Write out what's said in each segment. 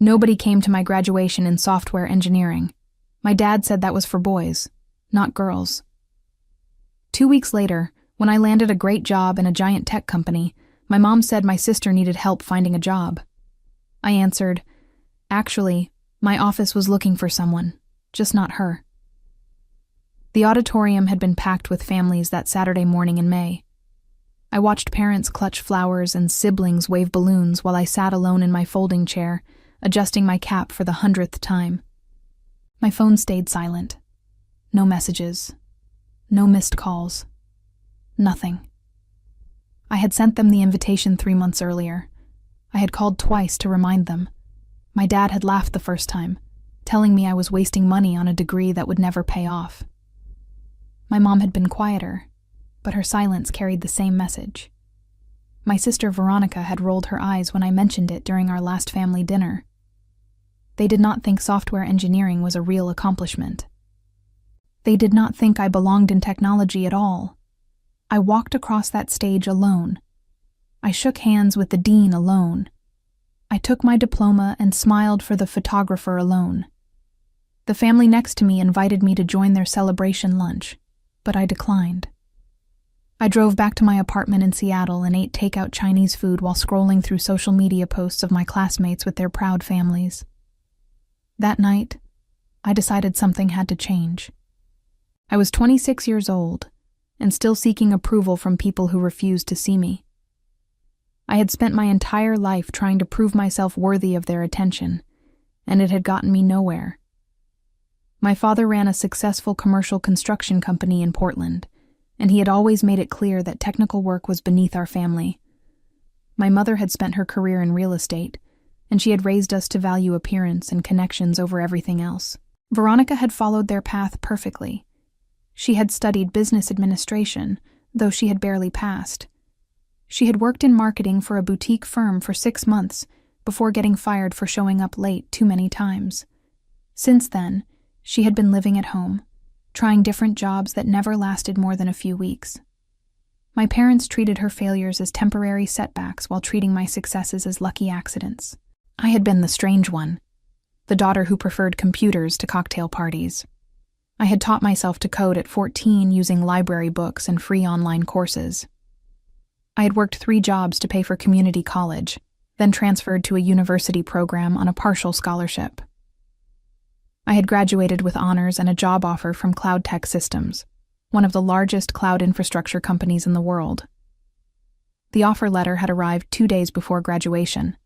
Nobody came to my graduation in software engineering. My dad said that was for boys, not girls. 2 weeks later, when I landed a great job in a giant tech company, my mom said my sister needed help finding a job. I answered, "Actually, my office was looking for someone, just not her." The auditorium had been packed with families that Saturday morning in May. I watched parents clutch flowers and siblings wave balloons while I sat alone in my folding chair, adjusting my cap for the 100th time. My phone stayed silent. No messages. No missed calls. Nothing. I had sent them the invitation 3 months earlier. I had called twice to remind them. My dad had laughed the first time, telling me I was wasting money on a degree that would never pay off. My mom had been quieter, but her silence carried the same message. My sister Veronica had rolled her eyes when I mentioned it during our last family dinner. They did not think software engineering was a real accomplishment. They did not think I belonged in technology at all. I walked across that stage alone. I shook hands with the dean alone. I took my diploma and smiled for the photographer alone. The family next to me invited me to join their celebration lunch, but I declined. I drove back to my apartment in Seattle and ate takeout Chinese food while scrolling through social media posts of my classmates with their proud families. That night, I decided something had to change. I was 26 years old and still seeking approval from people who refused to see me. I had spent my entire life trying to prove myself worthy of their attention, and it had gotten me nowhere. My father ran a successful commercial construction company in Portland, and he had always made it clear that technical work was beneath our family. My mother had spent her career in real estate, and she had raised us to value appearance and connections over everything else. Veronica had followed their path perfectly. She had studied business administration, though she had barely passed. She had worked in marketing for a boutique firm for 6 months before getting fired for showing up late too many times. Since then, she had been living at home, trying different jobs that never lasted more than a few weeks. My parents treated her failures as temporary setbacks while treating my successes as lucky accidents. I had been the strange one, the daughter who preferred computers to cocktail parties. I had taught myself to code at 14 using library books and free online courses. I had worked 3 jobs to pay for community college, then transferred to a university program on a partial scholarship. I had graduated with honors and a job offer from Cloud Tech Systems, one of the largest cloud infrastructure companies in the world. The offer letter had arrived 2 days before graduation.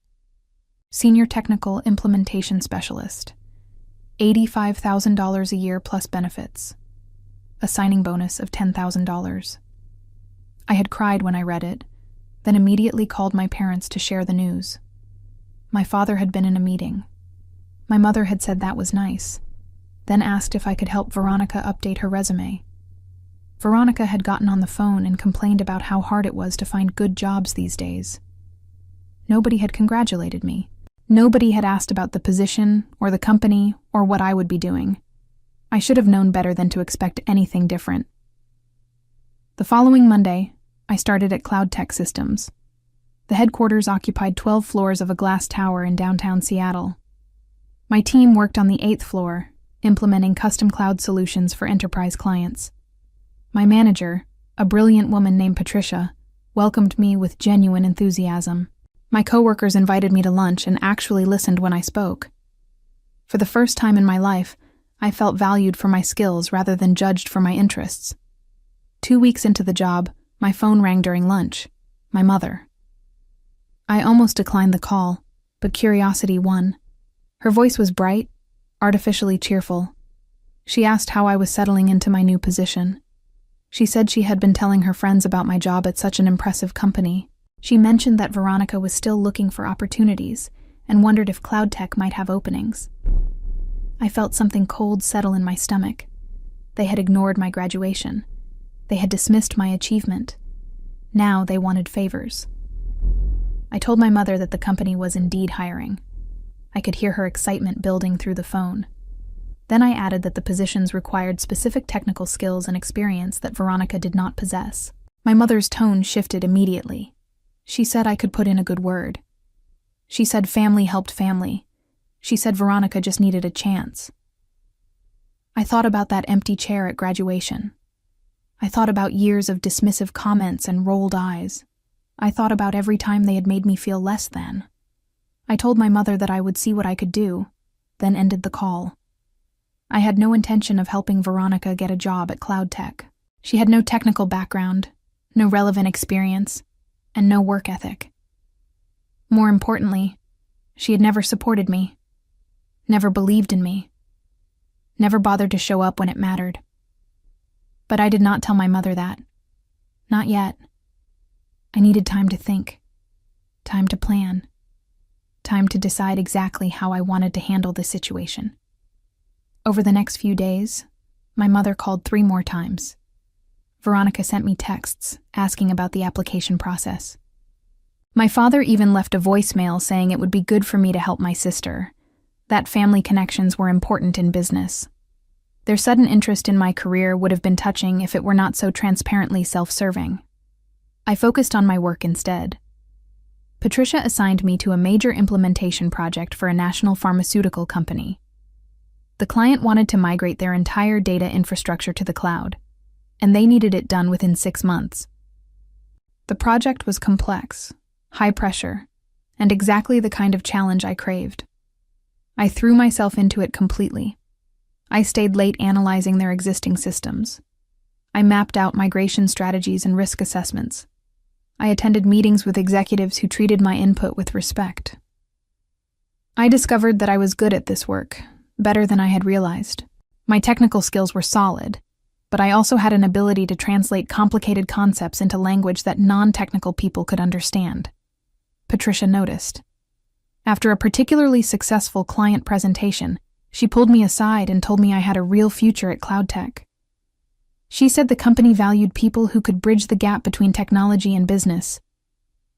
Senior Technical Implementation Specialist. $85,000 a year plus benefits. A signing bonus of $10,000. I had cried when I read it, then immediately called my parents to share the news. My father had been in a meeting. My mother had said that was nice, then asked if I could help Veronica update her resume. Veronica had gotten on the phone and complained about how hard it was to find good jobs these days. Nobody had congratulated me. Nobody had asked about the position or the company or what I would be doing. I should have known better than to expect anything different. The following Monday, I started at Cloud Tech Systems. The headquarters occupied 12 floors of a glass tower in downtown Seattle. My team worked on the 8th floor, implementing custom cloud solutions for enterprise clients. My manager, a brilliant woman named Patricia, welcomed me with genuine enthusiasm. My coworkers invited me to lunch and actually listened when I spoke. For the first time in my life, I felt valued for my skills rather than judged for my interests. 2 weeks into the job, my phone rang during lunch. My mother. I almost declined the call, but curiosity won. Her voice was bright, artificially cheerful. She asked how I was settling into my new position. She said she had been telling her friends about my job at such an impressive company. She mentioned that Veronica was still looking for opportunities and wondered if Cloud Tech might have openings. I felt something cold settle in my stomach. They had ignored my graduation. They had dismissed my achievement. Now they wanted favors. I told my mother that the company was indeed hiring. I could hear her excitement building through the phone. Then I added that the positions required specific technical skills and experience that Veronica did not possess. My mother's tone shifted immediately. She said I could put in a good word. She said family helped family, She said Veronica just needed a chance. I thought about that empty chair at graduation. I thought about years of dismissive comments and rolled eyes. I thought about every time they had made me feel less than. I told my mother that I would see what I could do, then ended the call. I had no intention of helping Veronica get a job at CloudTech. She had no technical background, no relevant experience, and no work ethic. More importantly, she had never supported me, never believed in me, never bothered to show up when it mattered. But I did not tell my mother that. Not yet. I needed time to think, time to plan, time to decide exactly how I wanted to handle the situation. Over the next few days, my mother called 3 more times. Veronica sent me texts asking about the application process. My father even left a voicemail saying it would be good for me to help my sister, that family connections were important in business. Their sudden interest in my career would have been touching if it were not so transparently self-serving. I focused on my work instead. Patricia assigned me to a major implementation project for a national pharmaceutical company. The client wanted to migrate their entire data infrastructure to the cloud, and they needed it done within 6 months. The project was complex, high pressure, and exactly the kind of challenge I craved. I threw myself into it completely. I stayed late analyzing their existing systems. I mapped out migration strategies and risk assessments. I attended meetings with executives who treated my input with respect. I discovered that I was good at this work, better than I had realized. My technical skills were solid, but I also had an ability to translate complicated concepts into language that non-technical people could understand. Patricia noticed. After a particularly successful client presentation, she pulled me aside and told me I had a real future at CloudTech. She said the company valued people who could bridge the gap between technology and business.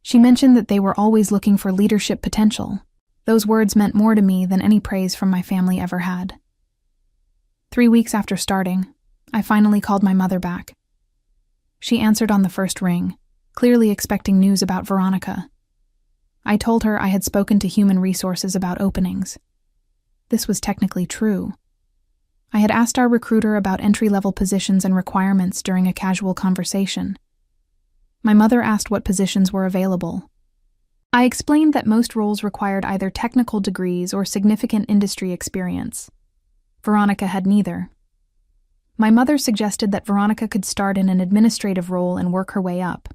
She mentioned that they were always looking for leadership potential. Those words meant more to me than any praise from my family ever had. 3 weeks after starting, I finally called my mother back. She answered on the first ring, clearly expecting news about Veronica. I told her I had spoken to Human Resources about openings. This was technically true. I had asked our recruiter about entry-level positions and requirements during a casual conversation. My mother asked what positions were available. I explained that most roles required either technical degrees or significant industry experience. Veronica had neither. My mother suggested that Veronica could start in an administrative role and work her way up.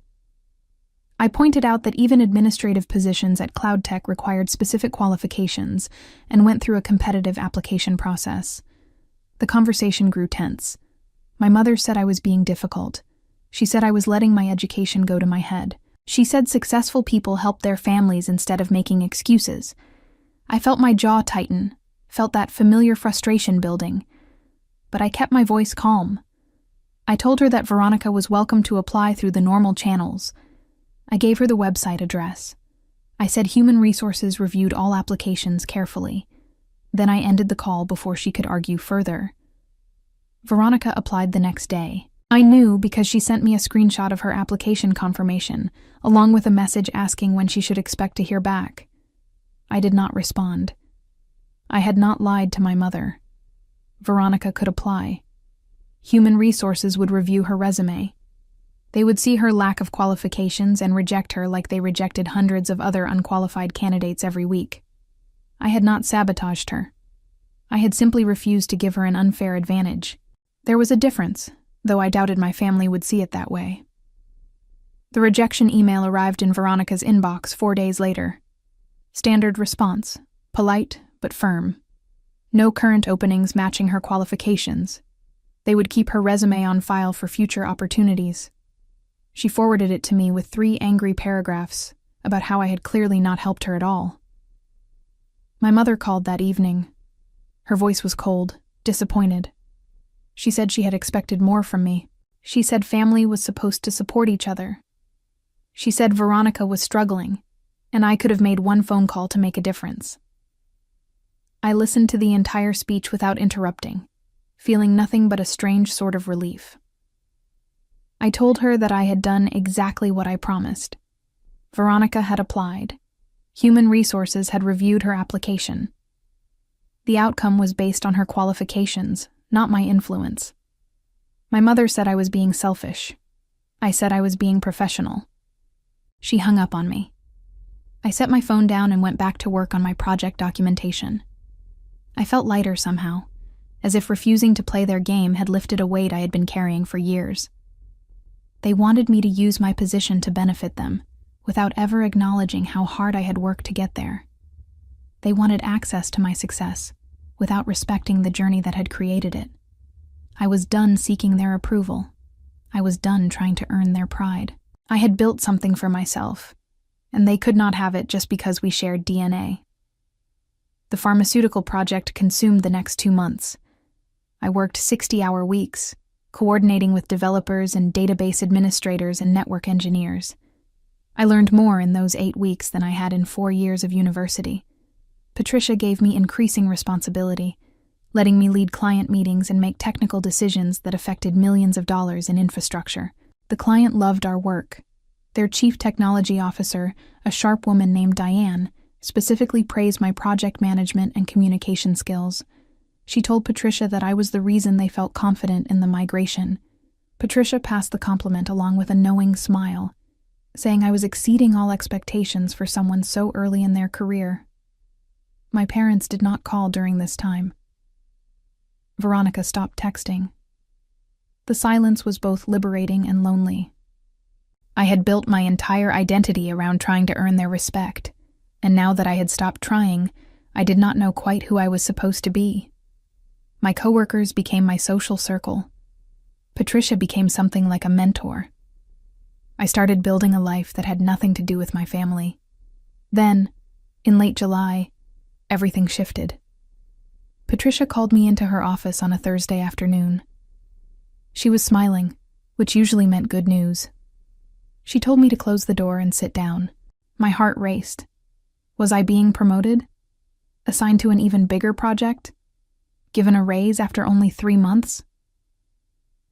I pointed out that even administrative positions at CloudTech required specific qualifications and went through a competitive application process. The conversation grew tense. My mother said I was being difficult. She said I was letting my education go to my head. She said successful people help their families instead of making excuses. I felt my jaw tighten, felt that familiar frustration building. But I kept my voice calm. I told her that Veronica was welcome to apply through the normal channels. I gave her the website address. I said Human Resources reviewed all applications carefully. Then I ended the call before she could argue further. Veronica applied the next day. I knew because she sent me a screenshot of her application confirmation, along with a message asking when she should expect to hear back. I did not respond. I had not lied to my mother. Veronica could apply. Human Resources would review her resume. They would see her lack of qualifications and reject her like they rejected hundreds of other unqualified candidates every week. I had not sabotaged her. I had simply refused to give her an unfair advantage. There was a difference, though I doubted my family would see it that way. The rejection email arrived in Veronica's inbox 4 days later. Standard response, polite but firm. No current openings matching her qualifications. They would keep her resume on file for future opportunities. She forwarded it to me with 3 angry paragraphs about how I had clearly not helped her at all. My mother called that evening. Her voice was cold, disappointed. She said she had expected more from me. She said family was supposed to support each other. She said Veronica was struggling, and I could have made one phone call to make a difference. I listened to the entire speech without interrupting, feeling nothing but a strange sort of relief. I told her that I had done exactly what I promised. Veronica had applied. Human Resources had reviewed her application. The outcome was based on her qualifications, not my influence. My mother said I was being selfish. I said I was being professional. She hung up on me. I set my phone down and went back to work on my project documentation. I felt lighter somehow, as if refusing to play their game had lifted a weight I had been carrying for years. They wanted me to use my position to benefit them, without ever acknowledging how hard I had worked to get there. They wanted access to my success, without respecting the journey that had created it. I was done seeking their approval. I was done trying to earn their pride. I had built something for myself, and they could not have it just because we shared DNA. The pharmaceutical project consumed the next 2 months. I worked 60-hour weeks, coordinating with developers and database administrators and network engineers. I learned more in those 8 weeks than I had in 4 years of university. Patricia gave me increasing responsibility, letting me lead client meetings and make technical decisions that affected millions of dollars in infrastructure. The client loved our work. Their chief technology officer, a sharp woman named Diane, specifically praised my project management and communication skills. She told Patricia that I was the reason they felt confident in the migration. Patricia passed the compliment along with a knowing smile, saying I was exceeding all expectations for someone so early in their career. My parents did not call during this time. Veronica stopped texting. The silence was both liberating and lonely. I had built my entire identity around trying to earn their respect, and now that I had stopped trying, I did not know quite who I was supposed to be. My coworkers became my social circle. Patricia became something like a mentor. I started building a life that had nothing to do with my family. Then, in late July, everything shifted. Patricia called me into her office on a Thursday afternoon. She was smiling, which usually meant good news. She told me to close the door and sit down. My heart raced. Was I being promoted? Assigned to an even bigger project? Given a raise after only 3 months?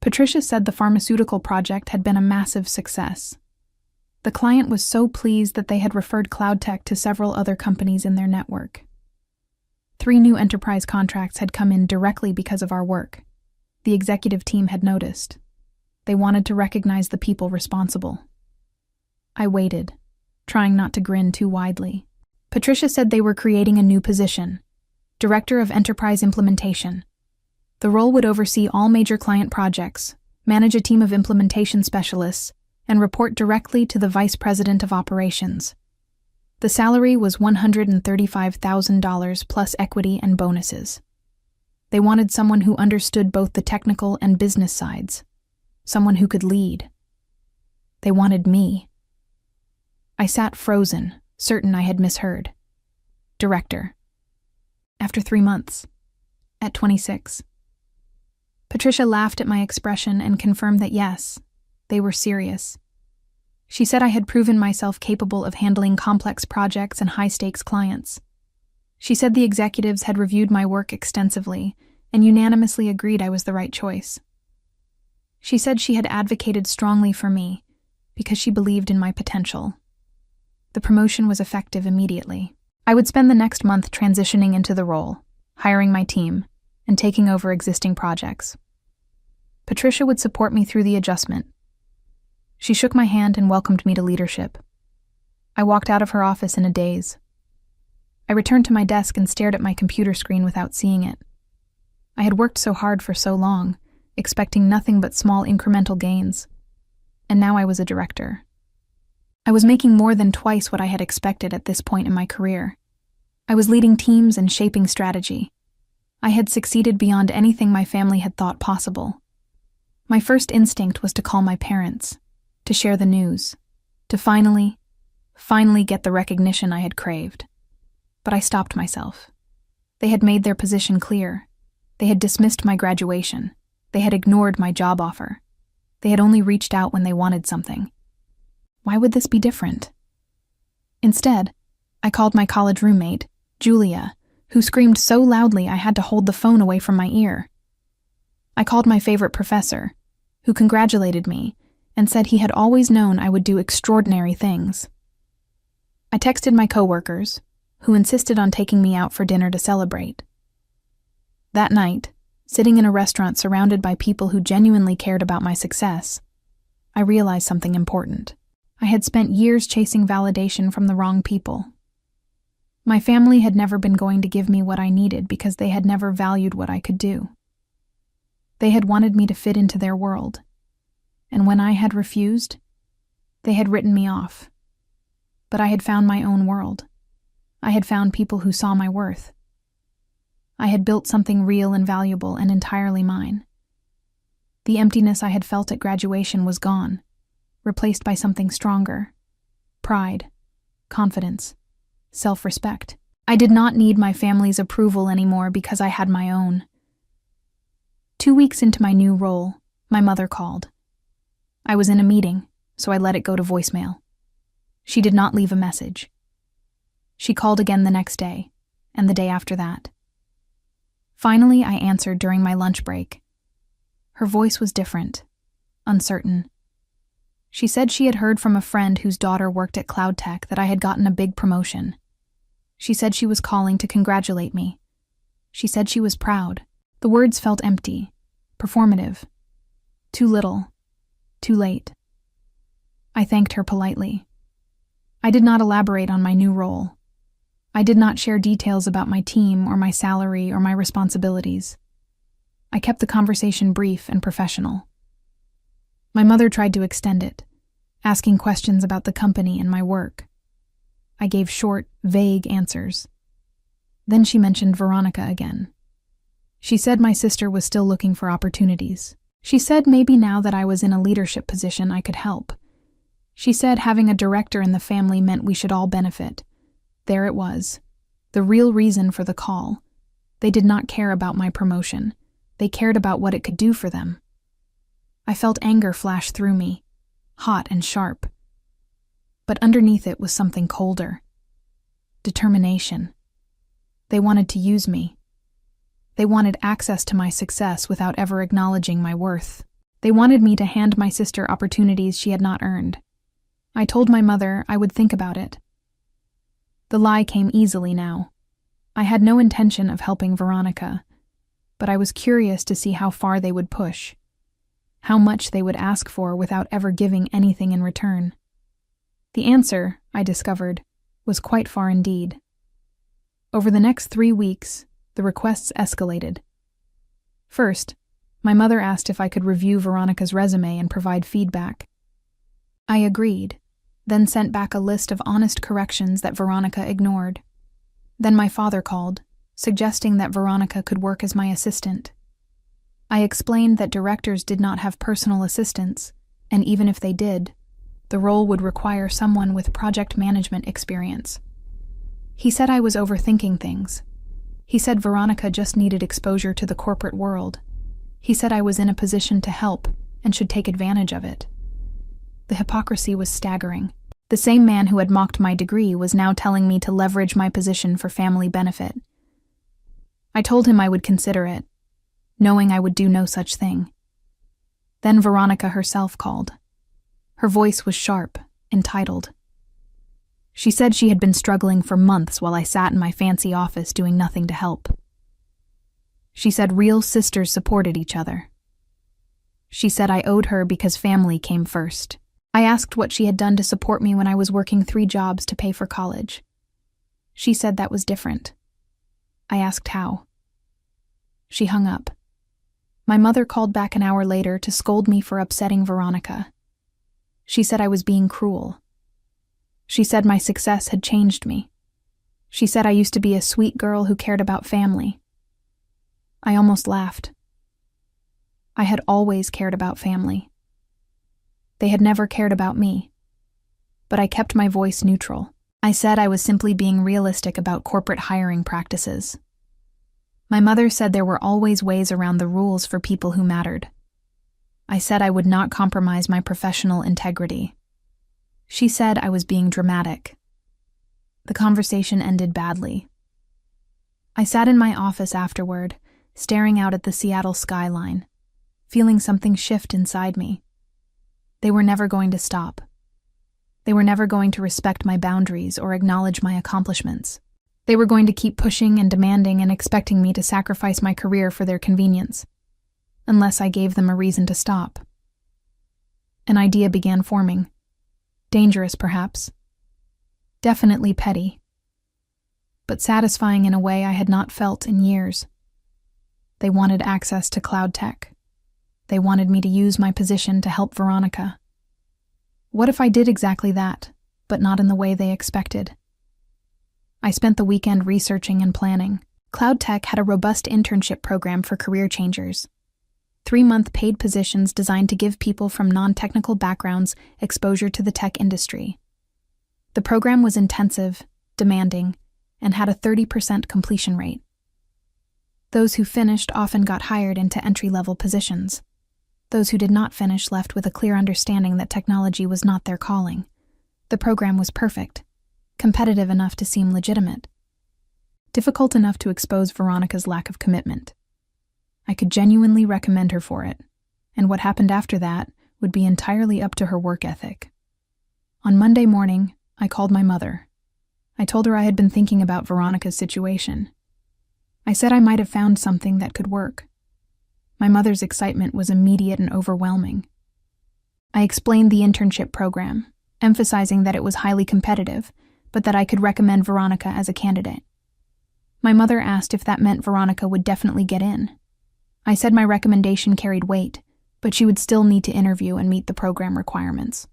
Patricia said the pharmaceutical project had been a massive success. The client was so pleased that they had referred CloudTech to several other companies in their network. 3 new enterprise contracts had come in directly because of our work. The executive team had noticed. They wanted to recognize the people responsible. I waited, trying not to grin too widely. Patricia said they were creating a new position, Director of Enterprise Implementation. The role would oversee all major client projects, manage a team of implementation specialists, and report directly to the Vice President of Operations. The salary was $135,000 plus equity and bonuses. They wanted someone who understood both the technical and business sides, someone who could lead. They wanted me. I sat frozen, certain I had misheard. Director. After 3 months. At 26. Patricia laughed at my expression and confirmed that yes, they were serious. She said I had proven myself capable of handling complex projects and high-stakes clients. She said the executives had reviewed my work extensively and unanimously agreed I was the right choice. She said she had advocated strongly for me because she believed in my potential. The promotion was effective immediately. I would spend the next month transitioning into the role, hiring my team, and taking over existing projects. Patricia would support me through the adjustment. She shook my hand and welcomed me to leadership. I walked out of her office in a daze. I returned to my desk and stared at my computer screen without seeing it. I had worked so hard for so long, expecting nothing but small incremental gains. And now I was a director. I was making more than twice what I had expected at this point in my career. I was leading teams and shaping strategy. I had succeeded beyond anything my family had thought possible. My first instinct was to call my parents, to share the news, to finally get the recognition I had craved. But I stopped myself. They had made their position clear. They had dismissed my graduation. They had ignored my job offer. They had only reached out when they wanted something. Why would this be different? Instead, I called my college roommate, Julia, who screamed so loudly I had to hold the phone away from my ear. I called my favorite professor, who congratulated me and said he had always known I would do extraordinary things. I texted my coworkers, who insisted on taking me out for dinner to celebrate. That night, sitting in a restaurant surrounded by people who genuinely cared about my success, I realized something important. I had spent years chasing validation from the wrong people. My family had never been going to give me what I needed because they had never valued what I could do. They had wanted me to fit into their world, and when I had refused, they had written me off. But I had found my own world. I had found people who saw my worth. I had built something real and valuable and entirely mine. The emptiness I had felt at graduation was gone, replaced by something stronger: pride, confidence, self-respect. I did not need my family's approval anymore because I had my own. 2 weeks into my new role, my mother called. I was in a meeting, so I let it go to voicemail. She did not leave a message. She called again the next day, and the day after that. Finally, I answered during my lunch break. Her voice was different, uncertain. She said she had heard from a friend whose daughter worked at Cloud Tech that I had gotten a big promotion. She said she was calling to congratulate me. She said she was proud. The words felt empty, performative. Too little, too late. I thanked her politely. I did not elaborate on my new role. I did not share details about my team or my salary or my responsibilities. I kept the conversation brief and professional. My mother tried to extend it, asking questions about the company and my work. I gave short, vague answers. Then she mentioned Veronica again. She said my sister was still looking for opportunities. She said maybe now that I was in a leadership position I could help. She said having a director in the family meant we should all benefit. There it was, the real reason for the call. They did not care about my promotion. They cared about what it could do for them. I felt anger flash through me, hot and sharp. But underneath it was something colder. Determination. They wanted to use me. They wanted access to my success without ever acknowledging my worth. They wanted me to hand my sister opportunities she had not earned. I told my mother I would think about it. The lie came easily now. I had no intention of helping Veronica, but I was curious to see how far they would push, how much they would ask for without ever giving anything in return. The answer, I discovered, was quite far indeed. Over the next 3 weeks, the requests escalated. First, my mother asked if I could review Veronica's resume and provide feedback. I agreed, then sent back a list of honest corrections that Veronica ignored. Then my father called, suggesting that Veronica could work as my assistant. I explained that directors did not have personal assistants, and even if they did, the role would require someone with project management experience. He said I was overthinking things. He said Veronica just needed exposure to the corporate world. He said I was in a position to help and should take advantage of it. The hypocrisy was staggering. The same man who had mocked my degree was now telling me to leverage my position for family benefit. I told him I would consider it, knowing I would do no such thing. Then Veronica herself called. Her voice was sharp, entitled. She said she had been struggling for months while I sat in my fancy office doing nothing to help. She said real sisters supported each other. She said I owed her because family came first. I asked what she had done to support me when I was working 3 jobs to pay for college. She said that was different. I asked how. She hung up. My mother called back an hour later to scold me for upsetting Veronica. She said I was being cruel. She said my success had changed me. She said I used to be a sweet girl who cared about family. I almost laughed. I had always cared about family. They had never cared about me. But I kept my voice neutral. I said I was simply being realistic about corporate hiring practices. My mother said there were always ways around the rules for people who mattered. I said I would not compromise my professional integrity. She said I was being dramatic. The conversation ended badly. I sat in my office afterward, staring out at the Seattle skyline, feeling something shift inside me. They were never going to stop. They were never going to respect my boundaries or acknowledge my accomplishments. They were going to keep pushing and demanding and expecting me to sacrifice my career for their convenience, unless I gave them a reason to stop. An idea began forming. Dangerous, perhaps. Definitely petty. But satisfying in a way I had not felt in years. They wanted access to cloud tech. They wanted me to use my position to help Veronica. What if I did exactly that, but not in the way they expected? I spent the weekend researching and planning. Cloud Tech had a robust internship program for career changers. 3-month paid positions designed to give people from non-technical backgrounds exposure to the tech industry. The program was intensive, demanding, and had a 30% completion rate. Those who finished often got hired into entry-level positions. Those who did not finish left with a clear understanding that technology was not their calling. The program was perfect, competitive enough to seem legitimate, difficult enough to expose Veronica's lack of commitment. I could genuinely recommend her for it, and what happened after that would be entirely up to her work ethic. On Monday morning, I called my mother. I told her I had been thinking about Veronica's situation. I said I might have found something that could work. My mother's excitement was immediate and overwhelming. I explained the internship program, emphasizing that it was highly competitive, but that I could recommend Veronica as a candidate. My mother asked if that meant Veronica would definitely get in. I said my recommendation carried weight, but she would still need to interview and meet the program requirements.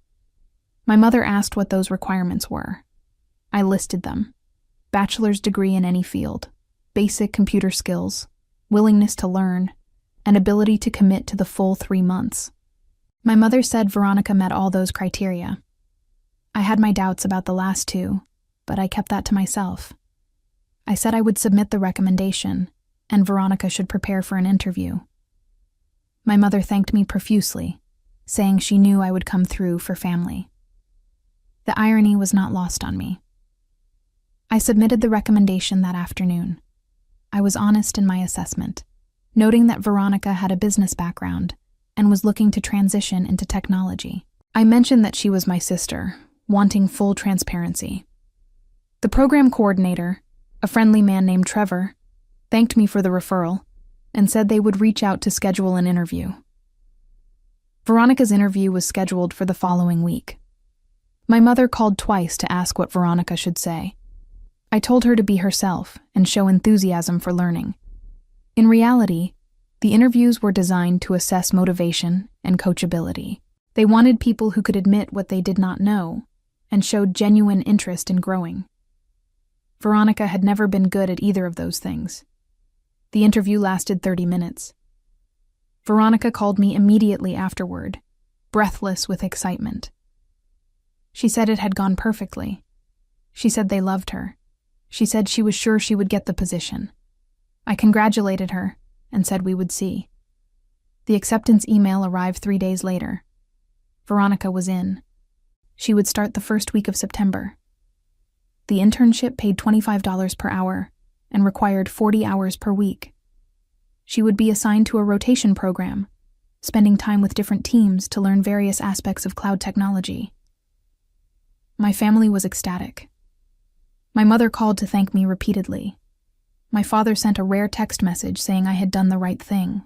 My mother asked what those requirements were. I listed them: bachelor's degree in any field, basic computer skills, willingness to learn, and ability to commit to the full 3 months. My mother said Veronica met all those criteria. I had my doubts about the last two, but I kept that to myself. I said I would submit the recommendation, and Veronica should prepare for an interview. My mother thanked me profusely, saying she knew I would come through for family. The irony was not lost on me. I submitted the recommendation that afternoon. I was honest in my assessment, noting that Veronica had a business background and was looking to transition into technology. I mentioned that she was my sister, wanting full transparency. The program coordinator, a friendly man named Trevor, thanked me for the referral and said they would reach out to schedule an interview. Veronica's interview was scheduled for the following week. My mother called twice to ask what Veronica should say. I told her to be herself and show enthusiasm for learning. In reality, the interviews were designed to assess motivation and coachability. They wanted people who could admit what they did not know and showed genuine interest in growing. Veronica had never been good at either of those things. The interview lasted 30 minutes. Veronica called me immediately afterward, breathless with excitement. She said it had gone perfectly. She said they loved her. She said she was sure she would get the position. I congratulated her and said we would see. The acceptance email arrived 3 days later. Veronica was in. She would start the first week of September. The internship paid $25 per hour and required 40 hours per week. She would be assigned to a rotation program, spending time with different teams to learn various aspects of cloud technology. My family was ecstatic. My mother called to thank me repeatedly. My father sent a rare text message saying I had done the right thing.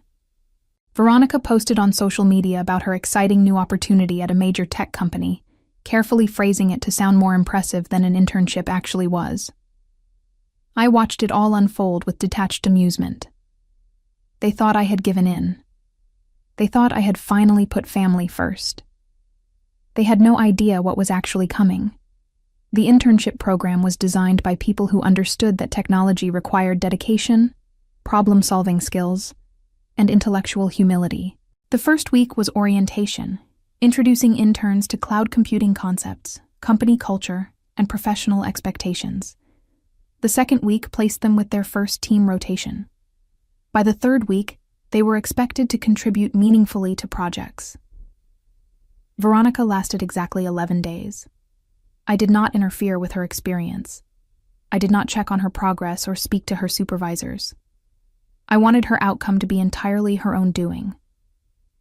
Veronica posted on social media about her exciting new opportunity at a major tech company, carefully phrasing it to sound more impressive than an internship actually was. I watched it all unfold with detached amusement. They thought I had given in. They thought I had finally put family first. They had no idea what was actually coming. The internship program was designed by people who understood that technology required dedication, problem-solving skills, and intellectual humility. The first week was orientation, introducing interns to cloud computing concepts, company culture, and professional expectations. The second week placed them with their first team rotation. By the third week, they were expected to contribute meaningfully to projects. Veronica lasted exactly 11 days. I did not interfere with her experience. I did not check on her progress or speak to her supervisors. I wanted her outcome to be entirely her own doing.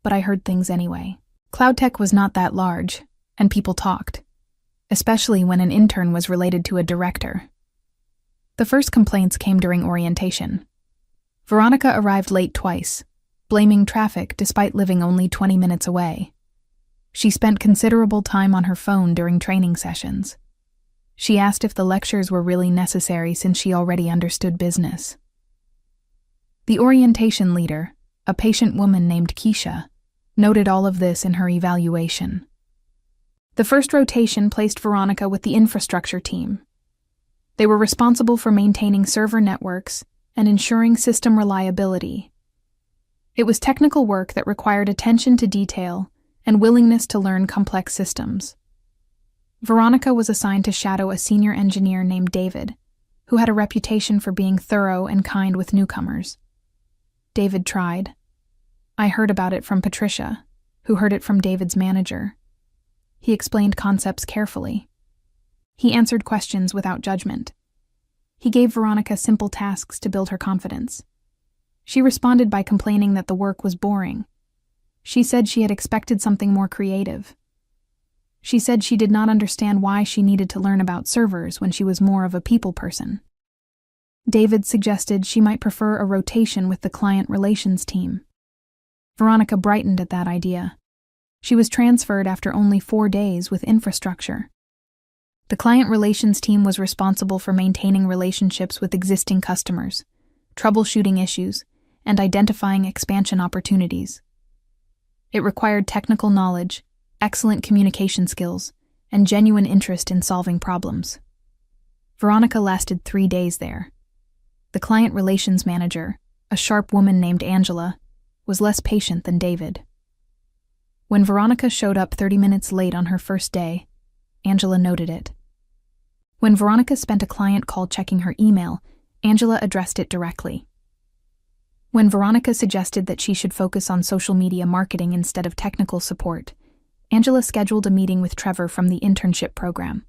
But I heard things anyway. Cloud tech was not that large, and people talked, especially when an intern was related to a director. The first complaints came during orientation. Veronica arrived late twice, blaming traffic despite living only 20 minutes away. She spent considerable time on her phone during training sessions. She asked if the lectures were really necessary since she already understood business. The orientation leader, a patient woman named Keisha, noted all of this in her evaluation. The first rotation placed Veronica with the infrastructure team. They were responsible for maintaining server networks and ensuring system reliability. It was technical work that required attention to detail and willingness to learn complex systems. Veronica was assigned to shadow a senior engineer named David, who had a reputation for being thorough and kind with newcomers. David tried. I heard about it from Patricia, who heard it from David's manager. He explained concepts carefully. He answered questions without judgment. He gave Veronica simple tasks to build her confidence. She responded by complaining that the work was boring. She said she had expected something more creative. She said she did not understand why she needed to learn about servers when she was more of a people person. David suggested she might prefer a rotation with the client relations team. Veronica brightened at that idea. She was transferred after only 4 days with infrastructure. The client relations team was responsible for maintaining relationships with existing customers, troubleshooting issues, and identifying expansion opportunities. It required technical knowledge, excellent communication skills, and genuine interest in solving problems. Veronica lasted 3 days there. The client relations manager, a sharp woman named Angela, was less patient than David. When Veronica showed up 30 minutes late on her first day, Angela noted it. When Veronica spent a client call checking her email, Angela addressed it directly. When Veronica suggested that she should focus on social media marketing instead of technical support, Angela scheduled a meeting with Trevor from the internship program.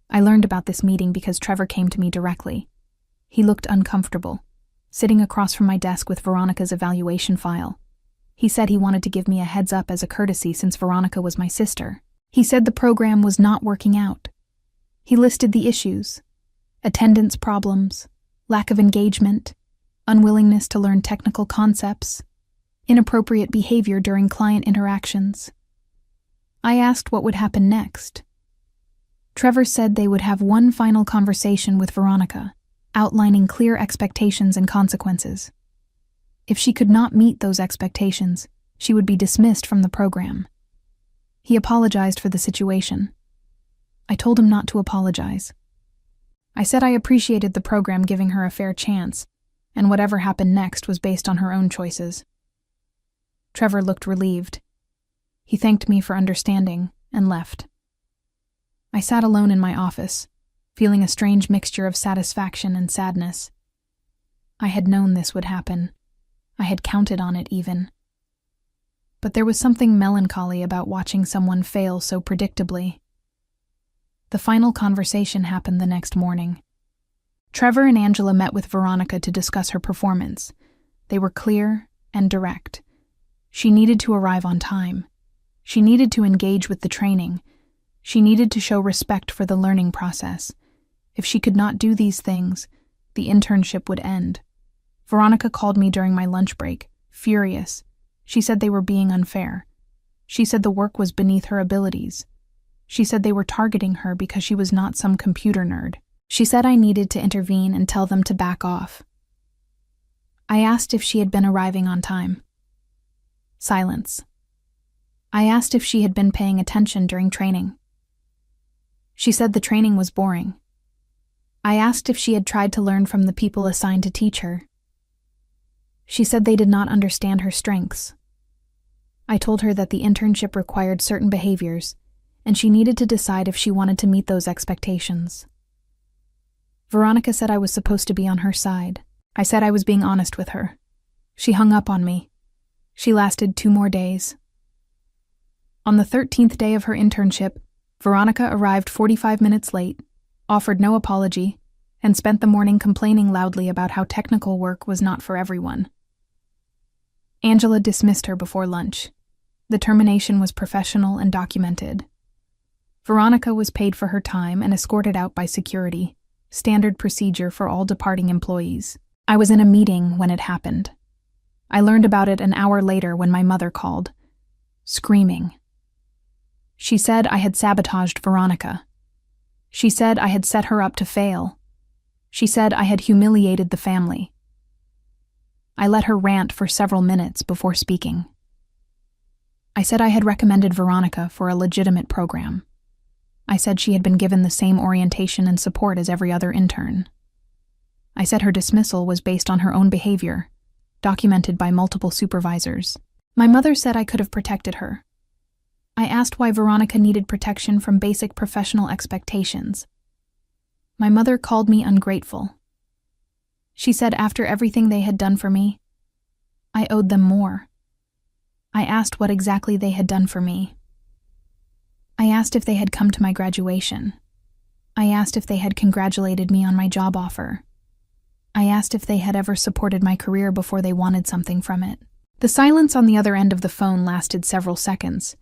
I learned about this meeting because Trevor came to me directly. He looked uncomfortable, sitting across from my desk with Veronica's evaluation file. He said he wanted to give me a heads up as a courtesy since Veronica was my sister. He said the program was not working out. He listed the issues: attendance problems, lack of engagement, unwillingness to learn technical concepts, inappropriate behavior during client interactions. I asked what would happen next. Trevor said they would have one final conversation with Veronica, outlining clear expectations and consequences. If she could not meet those expectations, she would be dismissed from the program. He apologized for the situation. I told him not to apologize. I said I appreciated the program giving her a fair chance, and whatever happened next was based on her own choices. Trevor looked relieved. He thanked me for understanding and left. I sat alone in my office, feeling a strange mixture of satisfaction and sadness. I had known this would happen. I had counted on it even. But there was something melancholy about watching someone fail so predictably. The final conversation happened the next morning. Trevor and Angela met with Veronica to discuss her performance. They were clear and direct. She needed to arrive on time. She needed to engage with the training. She needed to show respect for the learning process. If she could not do these things, the internship would end. Veronica called me during my lunch break, furious. She said they were being unfair. She said the work was beneath her abilities. She said they were targeting her because she was not some computer nerd. She said I needed to intervene and tell them to back off. I asked if she had been arriving on time. Silence. I asked if she had been paying attention during training. She said the training was boring. I asked if she had tried to learn from the people assigned to teach her. She said they did not understand her strengths. I told her that the internship required certain behaviors, and she needed to decide if she wanted to meet those expectations. Veronica said I was supposed to be on her side. I said I was being honest with her. She hung up on me. She lasted 2 more days. On the 13th day of her internship, Veronica arrived 45 minutes late, offered no apology, and spent the morning complaining loudly about how technical work was not for everyone. Angela dismissed her before lunch. The termination was professional and documented. Veronica was paid for her time and escorted out by security. standard procedure for all departing employees. I was in a meeting when it happened. I learned about it an hour later when my mother called, screaming. She said I had sabotaged Veronica. She said I had set her up to fail. She said I had humiliated the family. I let her rant for several minutes before speaking. I said I had recommended Veronica for a legitimate program. I said she had been given the same orientation and support as every other intern. I said her dismissal was based on her own behavior, documented by multiple supervisors. My mother said I could have protected her. I asked why Veronica needed protection from basic professional expectations. My mother called me ungrateful. She said after everything they had done for me, I owed them more. I asked what exactly they had done for me. I asked if they had come to my graduation. I asked if they had congratulated me on my job offer. I asked if they had ever supported my career before they wanted something from it. The silence on the other end of the phone lasted several seconds.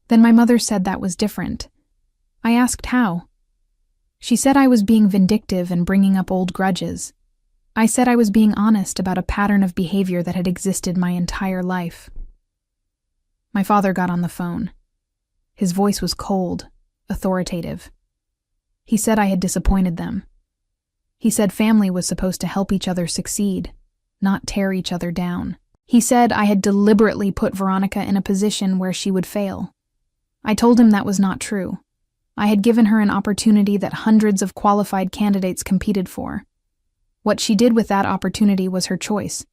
Then my mother said that was different. I asked how. She said I was being vindictive and bringing up old grudges. I said I was being honest about a pattern of behavior that had existed my entire life. My father got on the phone. His voice was cold, authoritative. He said I had disappointed them. He said family was supposed to help each other succeed, not tear each other down. He said I had deliberately put Veronica in a position where she would fail. I told him that was not true. I had given her an opportunity that hundreds of qualified candidates competed for. What she did with that opportunity was her choice.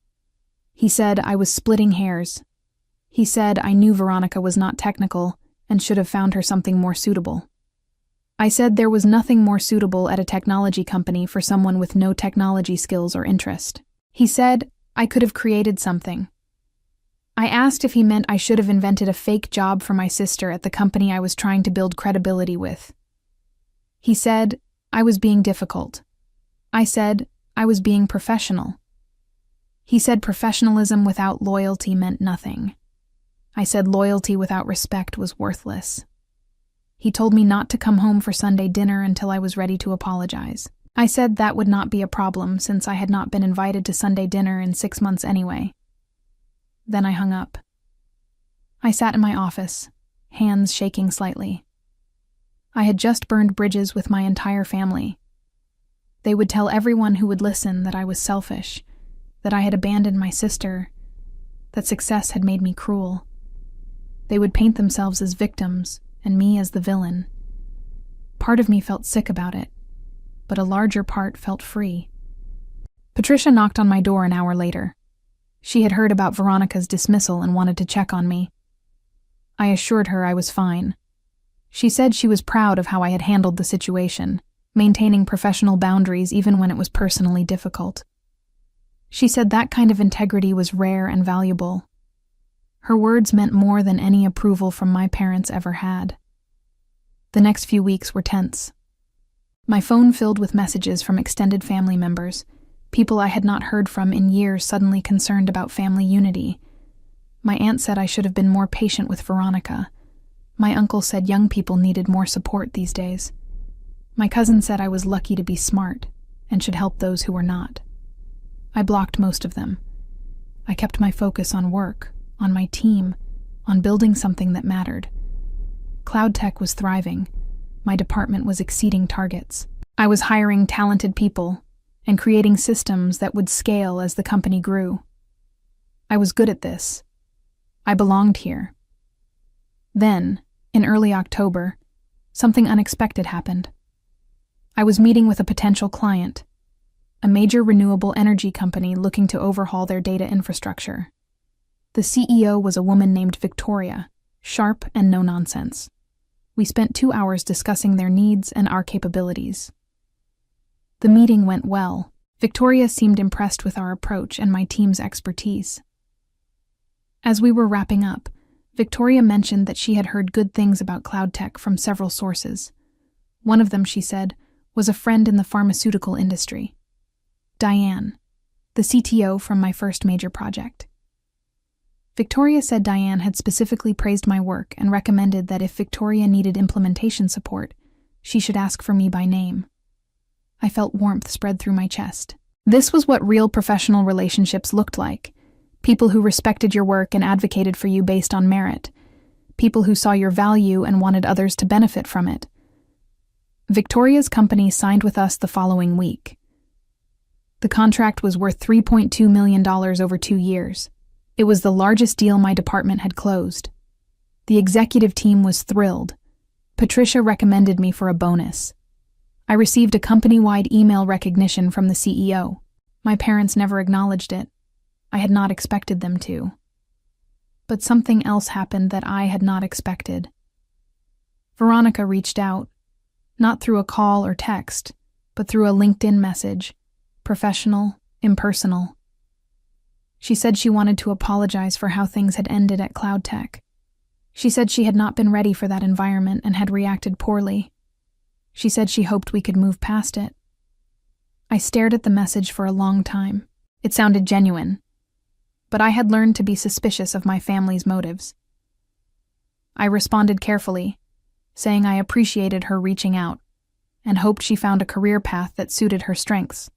He said I was splitting hairs. He said I knew Veronica was not technical and should have found her something more suitable. I said there was nothing more suitable at a technology company for someone with no technology skills or interest. He said I could have created something. I asked if he meant I should have invented a fake job for my sister at the company I was trying to build credibility with. He said I was being difficult. I said I was being professional. He said professionalism without loyalty meant nothing. I said loyalty without respect was worthless. He told me not to come home for Sunday dinner until I was ready to apologize. I said that would not be a problem since I had not been invited to Sunday dinner in 6 months anyway. Then I hung up. I sat in my office, hands shaking slightly. I had just burned bridges with my entire family. They would tell everyone who would listen that I was selfish, that I had abandoned my sister, that success had made me cruel. They would paint themselves as victims and me as the villain. Part of me felt sick about it, but a larger part felt free. Patricia knocked on my door an hour later. She had heard about Veronica's dismissal and wanted to check on me. I assured her I was fine. She said she was proud of how I had handled the situation, maintaining professional boundaries even when it was personally difficult. She said that kind of integrity was rare and valuable. Her words meant more than any approval from my parents ever had. The next few weeks were tense. My phone filled with messages from extended family members, people I had not heard from in years suddenly concerned about family unity. My aunt said I should have been more patient with Veronica. My uncle said young people needed more support these days. My cousin said I was lucky to be smart and should help those who were not. I blocked most of them. I kept my focus on work, on my team, on building something that mattered. Cloud tech was thriving. My department was exceeding targets. I was hiring talented people and creating systems that would scale as the company grew. I was good at this. I belonged here. Then, in early October, something unexpected happened. I was meeting with a potential client, a major renewable energy company looking to overhaul their data infrastructure. The CEO was a woman named Victoria, sharp and no-nonsense. We spent 2 hours discussing their needs and our capabilities. The meeting went well. Victoria seemed impressed with our approach and my team's expertise. As we were wrapping up, Victoria mentioned that she had heard good things about cloud tech from several sources. One of them, she said, was a friend in the pharmaceutical industry. Diane, the CTO from my first major project. Victoria said Diane had specifically praised my work and recommended that if Victoria needed implementation support, she should ask for me by name. I felt warmth spread through my chest. This was what real professional relationships looked like. People who respected your work and advocated for you based on merit. People who saw your value and wanted others to benefit from it. Victoria's company signed with us the following week. The contract was worth $3.2 million over 2 years. It was the largest deal my department had closed. The executive team was thrilled. Patricia recommended me for a bonus. I received a company-wide email recognition from the CEO. My parents never acknowledged it. I had not expected them to. But something else happened that I had not expected. Veronica reached out, not through a call or text, but through a LinkedIn message, professional, impersonal. She said she wanted to apologize for how things had ended at CloudTech. She said she had not been ready for that environment and had reacted poorly. She said she hoped we could move past it. I stared at the message for a long time. It sounded genuine, but I had learned to be suspicious of my family's motives. I responded carefully, saying I appreciated her reaching out and hoped she found a career path that suited her strengths.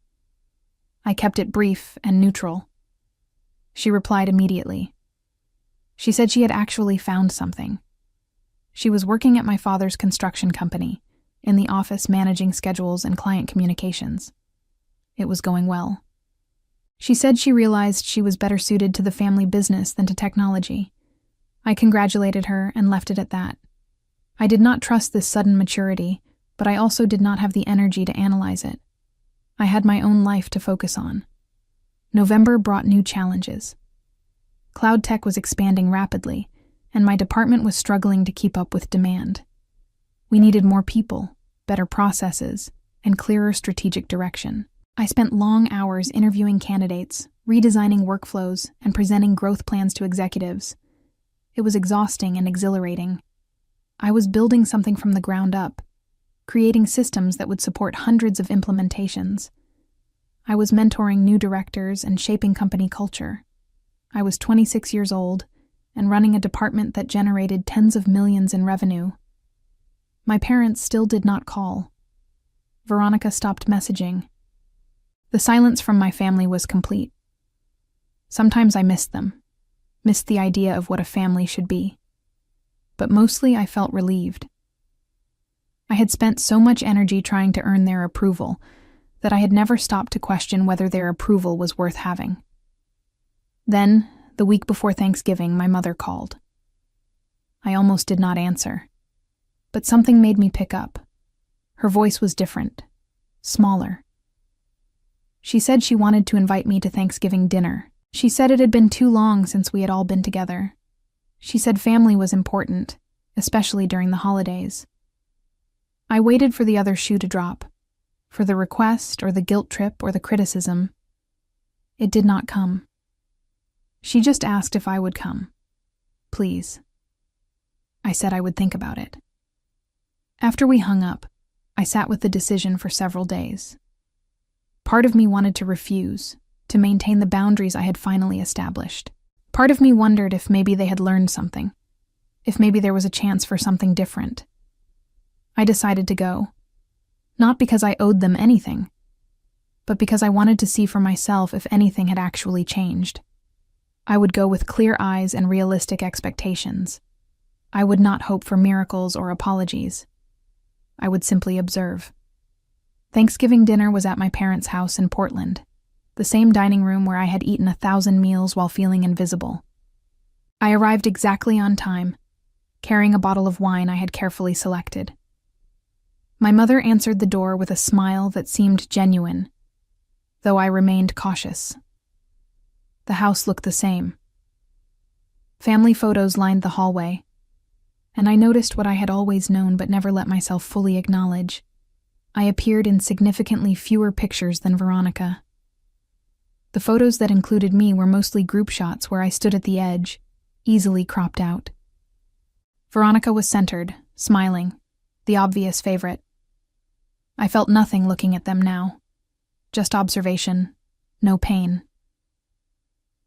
I kept it brief and neutral. She replied immediately. She said she had actually found something. She was working at my father's construction company, in the office managing schedules and client communications. It was going well. She said she realized she was better suited to the family business than to technology. I congratulated her and left it at that. I did not trust this sudden maturity, but I also did not have the energy to analyze it. I had my own life to focus on. November brought new challenges. CloudTech was expanding rapidly, and my department was struggling to keep up with demand. We needed more people, better processes, and clearer strategic direction. I spent long hours interviewing candidates, redesigning workflows, and presenting growth plans to executives. It was exhausting and exhilarating. I was building something from the ground up, creating systems that would support hundreds of implementations. I was mentoring new directors and shaping company culture. I was 26 years old and running a department that generated tens of millions in revenue. My parents still did not call. Veronica stopped messaging. The silence from my family was complete. Sometimes I missed them, missed the idea of what a family should be. But mostly I felt relieved. I had spent so much energy trying to earn their approval that I had never stopped to question whether their approval was worth having. Then, the week before Thanksgiving, my mother called. I almost did not answer. But something made me pick up. Her voice was different, smaller. She said she wanted to invite me to Thanksgiving dinner. She said it had been too long since we had all been together. She said family was important, especially during the holidays. I waited for the other shoe to drop, for the request or the guilt trip or the criticism. It did not come. She just asked if I would come. Please. I said I would think about it. After we hung up, I sat with the decision for several days. Part of me wanted to refuse, to maintain the boundaries I had finally established. Part of me wondered if maybe they had learned something, if maybe there was a chance for something different. I decided to go, not because I owed them anything, but because I wanted to see for myself if anything had actually changed. I would go with clear eyes and realistic expectations. I would not hope for miracles or apologies. I would simply observe. Thanksgiving dinner was at my parents' house in Portland, the same dining room where I had eaten 1,000 meals while feeling invisible. I arrived exactly on time, carrying a bottle of wine I had carefully selected. My mother answered the door with a smile that seemed genuine, though I remained cautious. The house looked the same. Family photos lined the hallway, and I noticed what I had always known but never let myself fully acknowledge. I appeared in significantly fewer pictures than Veronica. The photos that included me were mostly group shots where I stood at the edge, easily cropped out. Veronica was centered, smiling, the obvious favorite. I felt nothing looking at them now. Just observation, no pain.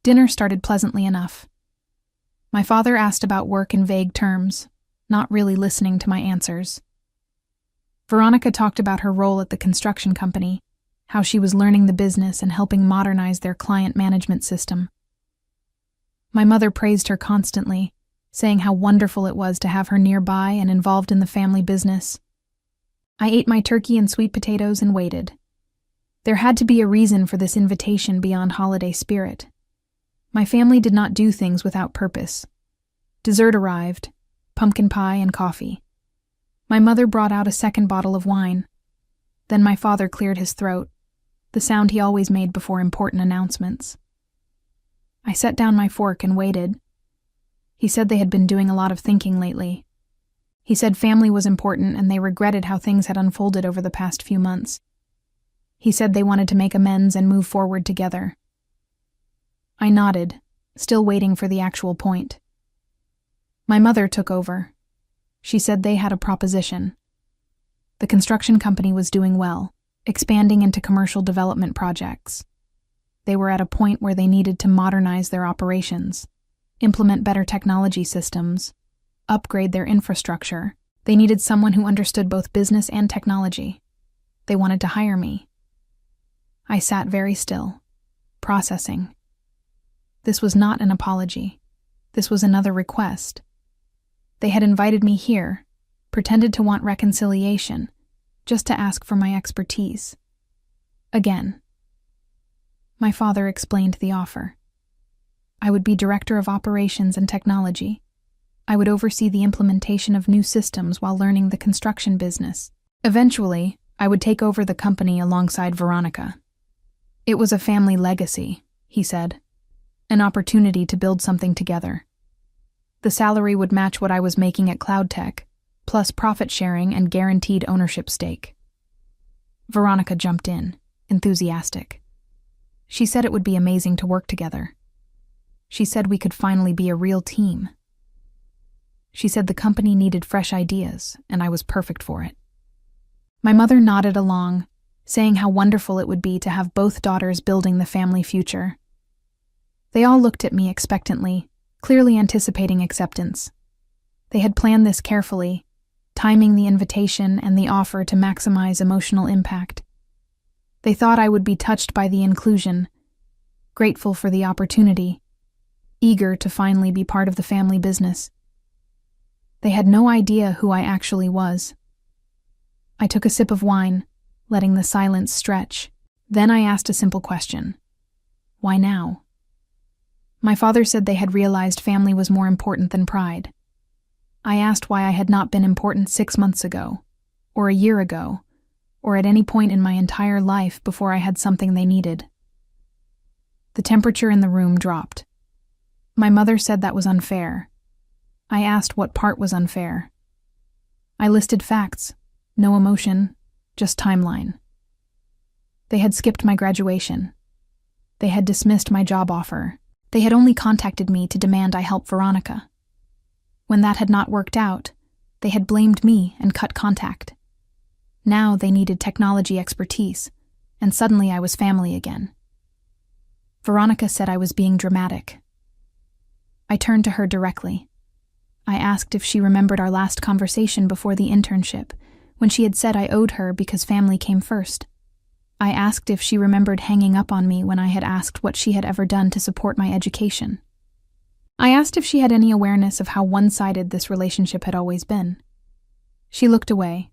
Dinner started pleasantly enough. My father asked about work in vague terms, not really listening to my answers. Veronica talked about her role at the construction company, how she was learning the business and helping modernize their client management system. My mother praised her constantly, saying how wonderful it was to have her nearby and involved in the family business. I ate my turkey and sweet potatoes and waited. There had to be a reason for this invitation beyond holiday spirit. My family did not do things without purpose. Dessert arrived, pumpkin pie and coffee. My mother brought out a second bottle of wine. Then my father cleared his throat, the sound he always made before important announcements. I set down my fork and waited. He said they had been doing a lot of thinking lately. He said family was important and they regretted how things had unfolded over the past few months. He said they wanted to make amends and move forward together. I nodded, still waiting for the actual point. My mother took over. She said they had a proposition. The construction company was doing well, expanding into commercial development projects. They were at a point where they needed to modernize their operations, implement better technology systems, upgrade their infrastructure. They needed someone who understood both business and technology. They wanted to hire me. I sat very still, processing. This was not an apology. This was another request. They had invited me here, pretended to want reconciliation, just to ask for my expertise. Again. My father explained the offer. I would be director of operations and technology. I would oversee the implementation of new systems while learning the construction business. Eventually, I would take over the company alongside Veronica. It was a family legacy, he said, an opportunity to build something together. The salary would match what I was making at CloudTech, plus profit sharing and guaranteed ownership stake. Veronica jumped in, enthusiastic. She said it would be amazing to work together. She said we could finally be a real team. She said the company needed fresh ideas, and I was perfect for it. My mother nodded along, saying how wonderful it would be to have both daughters building the family future. They all looked at me expectantly, clearly anticipating acceptance. They had planned this carefully, timing the invitation and the offer to maximize emotional impact. They thought I would be touched by the inclusion, grateful for the opportunity, eager to finally be part of the family business. They had no idea who I actually was. I took a sip of wine, letting the silence stretch. Then I asked a simple question. Why now? My father said they had realized family was more important than pride. I asked why I had not been important 6 months ago, or a year ago, or at any point in my entire life before I had something they needed. The temperature in the room dropped. My mother said that was unfair. I asked what part was unfair. I listed facts, no emotion, just timeline. They had skipped my graduation. They had dismissed my job offer. They had only contacted me to demand I help Veronica. When that had not worked out, they had blamed me and cut contact. Now they needed technology expertise, and suddenly I was family again. Veronica said I was being dramatic. I turned to her directly. I asked if she remembered our last conversation before the internship, when she had said I owed her because family came first. I asked if she remembered hanging up on me when I had asked what she had ever done to support my education. I asked if she had any awareness of how one-sided this relationship had always been. She looked away.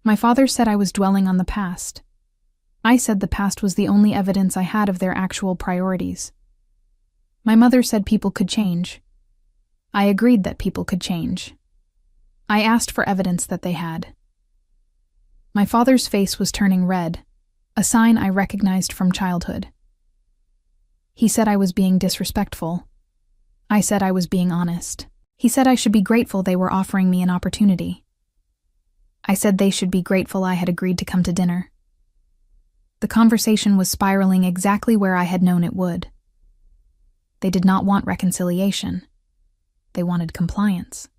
My father said I was dwelling on the past. I said the past was the only evidence I had of their actual priorities. My mother said people could change. I agreed that people could change. I asked for evidence that they had. My father's face was turning red, a sign I recognized from childhood. He said I was being disrespectful. I said I was being honest. He said I should be grateful they were offering me an opportunity. I said they should be grateful I had agreed to come to dinner. The conversation was spiraling exactly where I had known it would. They did not want reconciliation. They wanted compliance.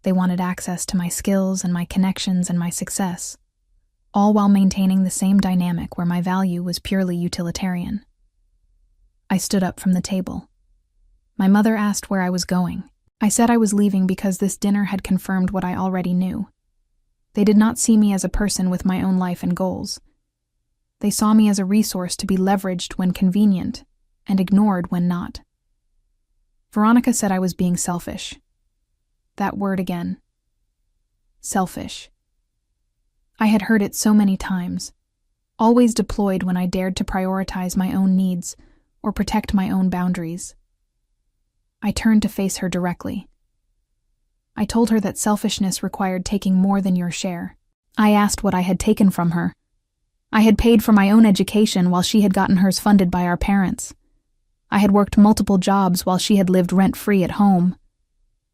They wanted access to my skills and my connections and my success, all while maintaining the same dynamic where my value was purely utilitarian. I stood up from the table. My mother asked where I was going. I said I was leaving because this dinner had confirmed what I already knew. They did not see me as a person with my own life and goals. They saw me as a resource to be leveraged when convenient and ignored when not. Veronica said I was being selfish. That word again. Selfish. I had heard it so many times, always deployed when I dared to prioritize my own needs or protect my own boundaries. I turned to face her directly. I told her that selfishness required taking more than your share. I asked what I had taken from her. I had paid for my own education while she had gotten hers funded by our parents. I had worked multiple jobs while she had lived rent-free at home.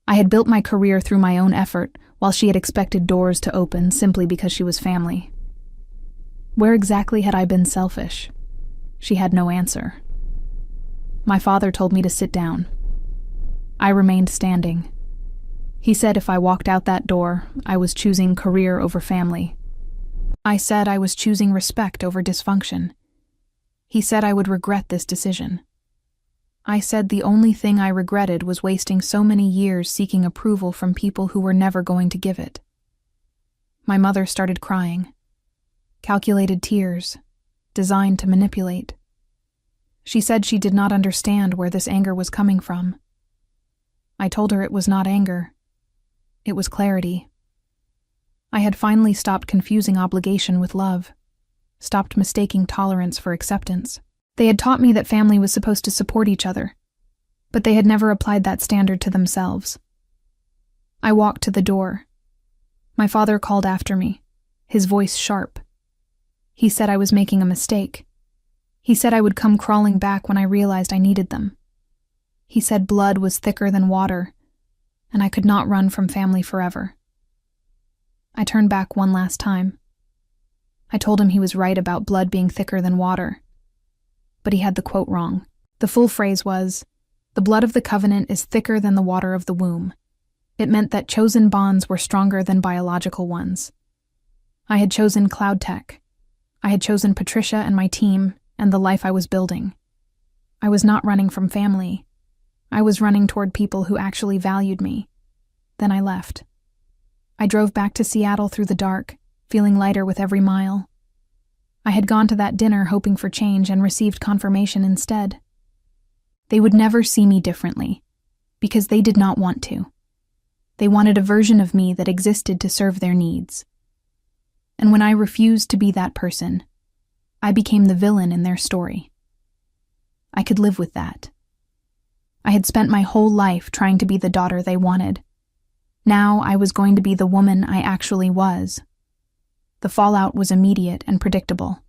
I had built my career through my own effort while she had expected doors to open simply because she was family. Where exactly had I been selfish? She had no answer. My father told me to sit down. I remained standing. He said if I walked out that door, I was choosing career over family. I said I was choosing respect over dysfunction. He said I would regret this decision. I said the only thing I regretted was wasting so many years seeking approval from people who were never going to give it. My mother started crying. Calculated tears, designed to manipulate. She said she did not understand where this anger was coming from. I told her it was not anger. It was clarity. I had finally stopped confusing obligation with love, stopped mistaking tolerance for acceptance. They had taught me that family was supposed to support each other, but they had never applied that standard to themselves. I walked to the door. My father called after me, his voice sharp. He said I was making a mistake. He said I would come crawling back when I realized I needed them. He said blood was thicker than water, and I could not run from family forever. I turned back one last time. I told him he was right about blood being thicker than water, but he had the quote wrong. The full phrase was, "The blood of the covenant is thicker than the water of the womb." It meant that chosen bonds were stronger than biological ones. I had chosen Cloud Tech. I had chosen Patricia and my team and the life I was building. I was not running from family. I was running toward people who actually valued me. Then I left. I drove back to Seattle through the dark, feeling lighter with every mile. I had gone to that dinner hoping for change and received confirmation instead. They would never see me differently, because they did not want to. They wanted a version of me that existed to serve their needs. And when I refused to be that person, I became the villain in their story. I could live with that. I had spent my whole life trying to be the daughter they wanted. Now I was going to be the woman I actually was. The fallout was immediate and predictable.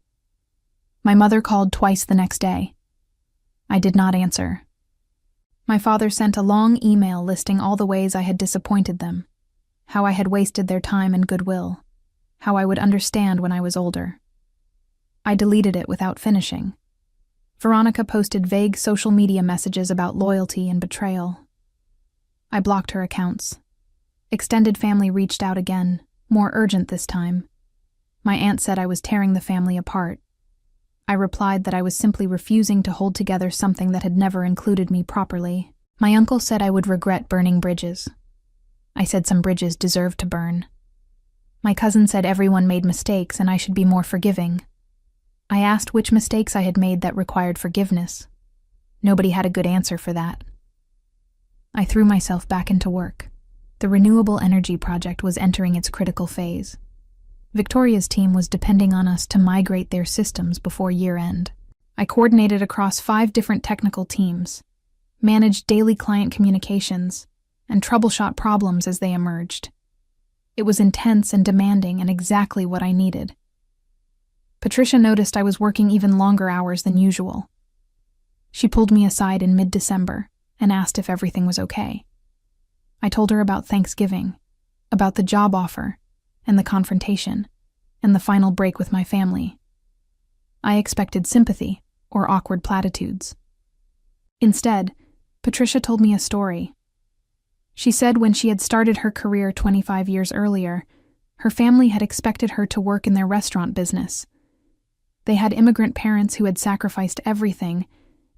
My mother called twice the next day. I did not answer. My father sent a long email listing all the ways I had disappointed them, how I had wasted their time and goodwill, how I would understand when I was older. I deleted it without finishing. Veronica posted vague social media messages about loyalty and betrayal. I blocked her accounts. Extended family reached out again, more urgent this time. My aunt said I was tearing the family apart. I replied that I was simply refusing to hold together something that had never included me properly. My uncle said I would regret burning bridges. I said some bridges deserved to burn. My cousin said everyone made mistakes and I should be more forgiving. I asked which mistakes I had made that required forgiveness. Nobody had a good answer for that. I threw myself back into work. The renewable energy project was entering its critical phase. Victoria's team was depending on us to migrate their systems before year-end. I coordinated across 5 different technical teams, managed daily client communications, and troubleshot problems as they emerged. It was intense and demanding and exactly what I needed. Patricia noticed I was working even longer hours than usual. She pulled me aside in mid-December and asked if everything was okay. I told her about Thanksgiving, about the job offer, and the confrontation, and the final break with my family. I expected sympathy or awkward platitudes. Instead, Patricia told me a story. She said when she had started her career 25 years earlier, her family had expected her to work in their restaurant business. They had immigrant parents who had sacrificed everything,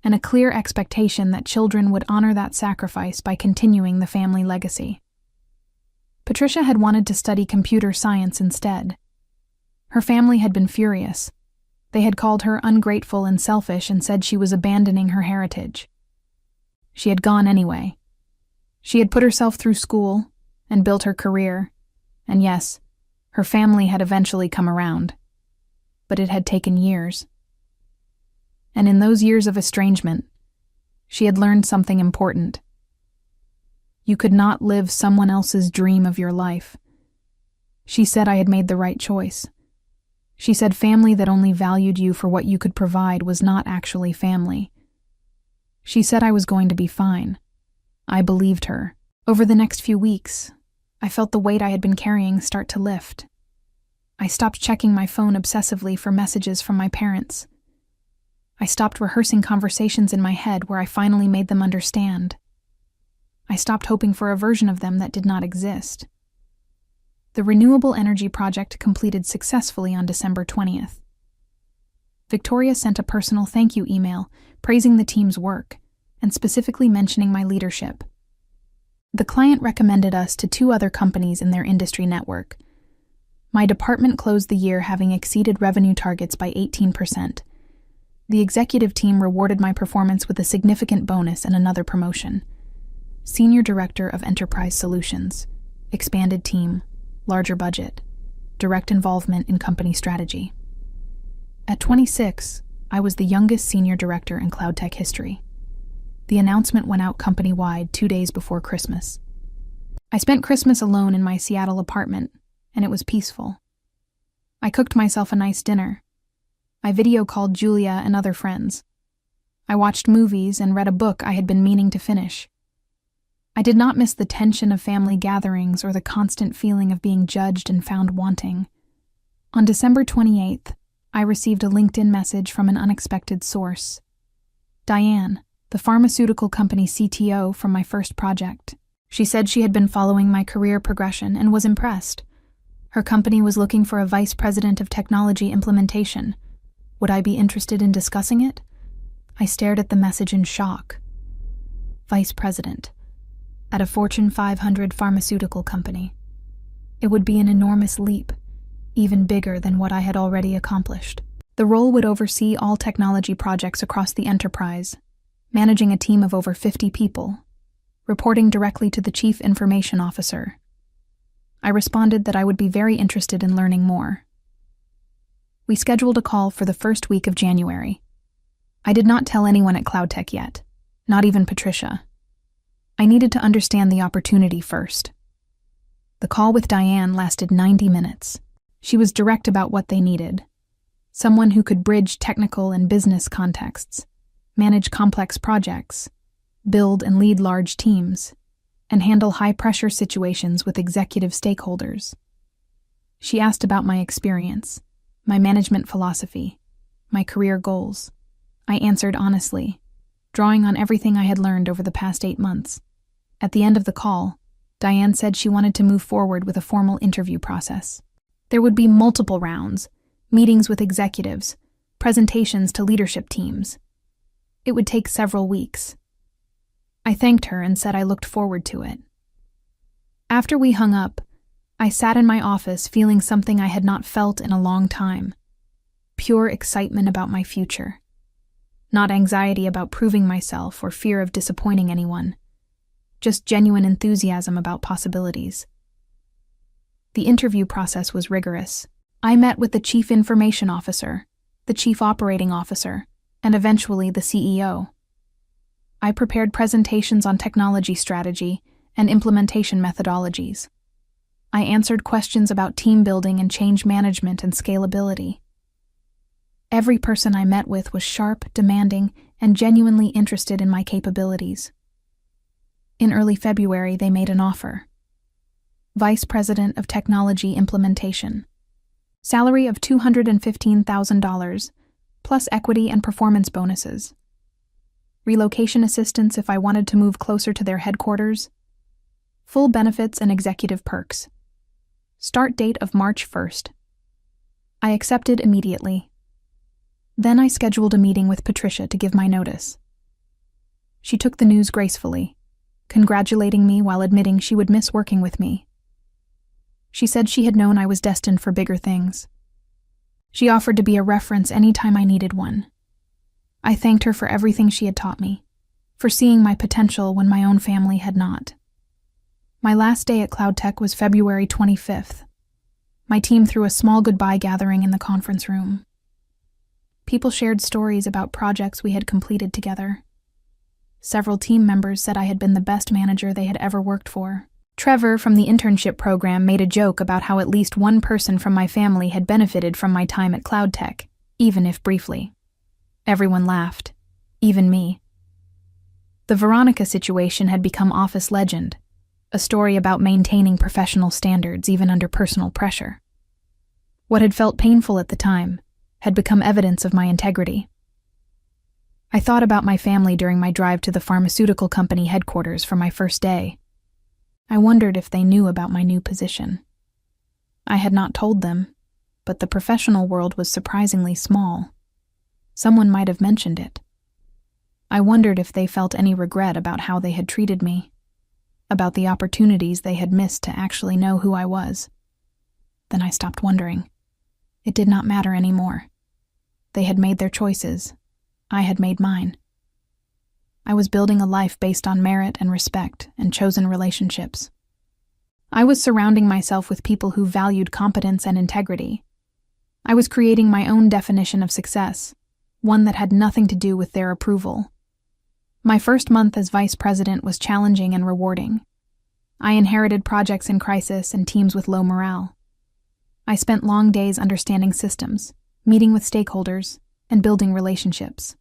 and a clear expectation that children would honor that sacrifice by continuing the family legacy. Patricia had wanted to study computer science instead. Her family had been furious. They had called her ungrateful and selfish and said she was abandoning her heritage. She had gone anyway. She had put herself through school and built her career, and yes, her family had eventually come around. But it had taken years. And in those years of estrangement, she had learned something important. You could not live someone else's dream of your life. She said I had made the right choice. She said family that only valued you for what you could provide was not actually family. She said I was going to be fine. I believed her. Over the next few weeks, I felt the weight I had been carrying start to lift. I stopped checking my phone obsessively for messages from my parents. I stopped rehearsing conversations in my head where I finally made them understand. I stopped hoping for a version of them that did not exist. The Renewable Energy Project completed successfully on December 20th. Victoria sent a personal thank you email praising the team's work and specifically mentioning my leadership. The client recommended us to 2 other companies in their industry network. My department closed the year having exceeded revenue targets by 18%. The executive team rewarded my performance with a significant bonus and another promotion. Senior Director of Enterprise Solutions, expanded team, larger budget, direct involvement in company strategy. At 26, I was the youngest senior director in cloud tech history. The announcement went out company-wide 2 days before Christmas. I spent Christmas alone in my Seattle apartment, and it was peaceful. I cooked myself a nice dinner. I video called Julia and other friends. I watched movies and read a book I had been meaning to finish. I did not miss the tension of family gatherings or the constant feeling of being judged and found wanting. On December 28th, I received a LinkedIn message from an unexpected source. Diane, the pharmaceutical company CTO from my first project. She said she had been following my career progression and was impressed. Her company was looking for a vice president of technology implementation. Would I be interested in discussing it? I stared at the message in shock. Vice president. At a Fortune 500 pharmaceutical company. It would be an enormous leap, even bigger than what I had already accomplished. The role would oversee all technology projects across the enterprise, managing a team of over 50 people, reporting directly to the Chief Information Officer. I responded that I would be very interested in learning more. We scheduled a call for the first week of January. I did not tell anyone at CloudTech yet, not even Patricia. I needed to understand the opportunity first. The call with Diane lasted 90 minutes. She was direct about what they needed. Someone who could bridge technical and business contexts, manage complex projects, build and lead large teams, and handle high-pressure situations with executive stakeholders. She asked about my experience, my management philosophy, my career goals. I answered honestly, drawing on everything I had learned over the past 8 months. At the end of the call, Diane said she wanted to move forward with a formal interview process. There would be multiple rounds, meetings with executives, presentations to leadership teams. It would take several weeks. I thanked her and said I looked forward to it. After we hung up, I sat in my office feeling something I had not felt in a long time. Pure excitement about my future. Not anxiety about proving myself or fear of disappointing anyone. Just genuine enthusiasm about possibilities. The interview process was rigorous. I met with the Chief Information Officer, the Chief Operating Officer, and eventually the CEO. I prepared presentations on technology strategy and implementation methodologies. I answered questions about team building and change management and scalability. Every person I met with was sharp, demanding, and genuinely interested in my capabilities. In early February, they made an offer. Vice President of Technology Implementation. Salary of $215,000, plus equity and performance bonuses. Relocation assistance if I wanted to move closer to their headquarters. Full benefits and executive perks. Start date of March 1st. I accepted immediately. Then I scheduled a meeting with Patricia to give my notice. She took the news gracefully, congratulating me while admitting she would miss working with me. She said she had known I was destined for bigger things. She offered to be a reference any time I needed one. I thanked her for everything she had taught me, for seeing my potential when my own family had not. My last day at CloudTech was February 25th. My team threw a small goodbye gathering in the conference room. People shared stories about projects we had completed together. Several team members said I had been the best manager they had ever worked for. Trevor from the internship program made a joke about how at least one person from my family had benefited from my time at CloudTech, even if briefly. Everyone laughed, even me. The Veronica situation had become office legend, a story about maintaining professional standards even under personal pressure. What had felt painful at the time had become evidence of my integrity. I thought about my family during my drive to the pharmaceutical company headquarters for my first day. I wondered if they knew about my new position. I had not told them, but the professional world was surprisingly small. Someone might have mentioned it. I wondered if they felt any regret about how they had treated me, about the opportunities they had missed to actually know who I was. Then I stopped wondering. It did not matter anymore. They had made their choices. I had made mine. I was building a life based on merit and respect and chosen relationships. I was surrounding myself with people who valued competence and integrity. I was creating my own definition of success, one that had nothing to do with their approval. My first month as vice president was challenging and rewarding. I inherited projects in crisis and teams with low morale. I spent long days understanding systems, meeting with stakeholders, and building relationships.